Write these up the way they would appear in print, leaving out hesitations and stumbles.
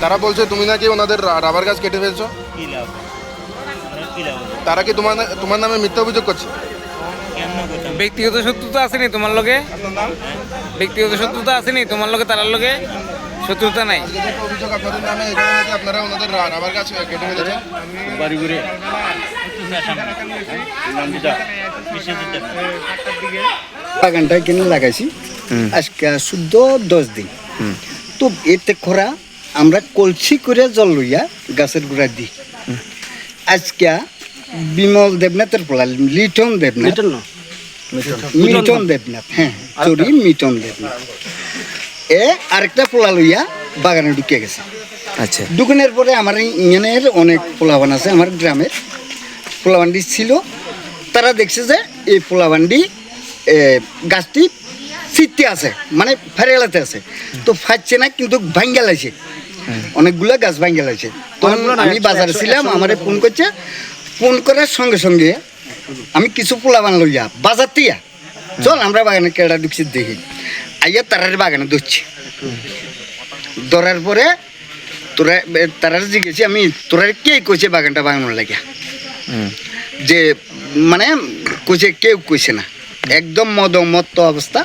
তারা বলছে তুমি নাকি ওনাদের রাবার গাছ কেটে ফেলছো। কি লাভ? কি লাভ হলো? তারা কি তোমার নামে মিথ্যা অভিযোগ করছে? কেমন করতাম? ব্যক্তিগত শত্রুতা আসেনি তোমার লগে? ব্যক্তিগত শত্রুতা আসেনি তোমার লগে? তার লগে শত্রুতা নাই? আজকে যে অভিযোগ আপনাদের নামে, এখানে নাকি আপনারা ওনাদের রাবার গাছ কেটে ফেলেছেন। বাড়ি ঘুরে নাম দিতা বিশেষ দিতা বাগানটা কিনে লাগাইছি আজকে শুদ্ধ 10 দিন। তো এতে খরা আমরা কলসি করে জল লইয়া গাছের গোড়া দিই। আজকে বিমল দেবনাথের পোলা লিটন দেবনাথ, মিটন দেবনাথ, হ্যাঁ চরি মিটন দেবনাথ, আরেকটা পোলা লইয়া বাগানে ঢুকে গেছে। আচ্ছা, দোকানের পরে আমার ইউনিয়নের অনেক পোলাবান আছে, আমার গ্রামের পোলাবান্ডি ছিল। তারা দেখছে যে এই পোলাবান্ডি গাছটি চিত্তে আছে, মানে ফেরেলাতে আছে, তো ফাটছে না, কিন্তু ভাঙ্গা লাগছে, অনেকগুলো গাছ ভাঙ্গা লাগছে। তখন আমি বাজারে ছিলাম, আমারে ফোন করছে, ফোন করার সঙ্গে সঙ্গে আমি কিছু পোলাবান লইয়া বাজার তিয়া চল আমরা বাগানে কেডা ঢুকছি দেখি, আইয়া তারার বাগানে ধরছি। ধরার পরে তারা জিজ্ঞেছি আমি, তোরা কে কইছে বাগানটা বাগানোর লাগিয়া? যে মানে কইছে, কেউ কইছে না, একদম মত্ত অবস্থা।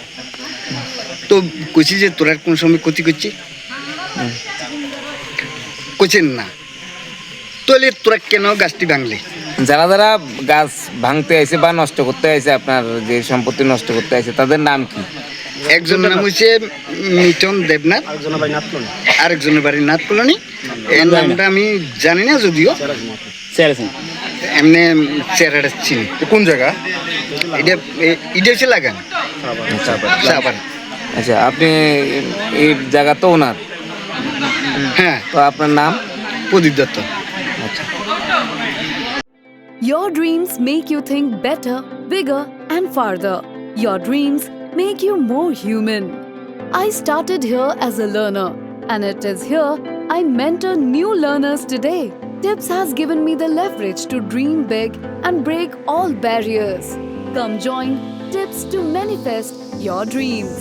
তো কইছি যে তোরা কোন সময় ক্ষতি করছি? কইছেন না। তাহলে তোরা কেন গাছটি ভাঙলি? যারা যারা গাছ ভাঙতে আইছে বা নষ্ট করতে আইছে, আপনার যে সম্পত্তি নষ্ট করতে আইছে, তাদের নাম কি? একজনের নাম হচ্ছে মিটন দেবনাথ, আরেকজনের বাড়ি নাথ কলোনি। এর নামটা আমি জানি না, যদিও এমনি চেহারাটা চিনি। কোন জায়গা? এটা হচ্ছে লাগান সাবার। আচ্ছা, আপনি এই জায়গা তো ওনার, হ্যাঁ, তো আপনার নাম? প্রদীপ দত্ত। আচ্ছা। Your dreams make you think better, bigger, and farther. Your dreams make you more human. I started here as a learner, and it is here I mentor new learners today. Tips has given me the leverage to dream big and break all barriers. Come join Tips to manifest your dreams.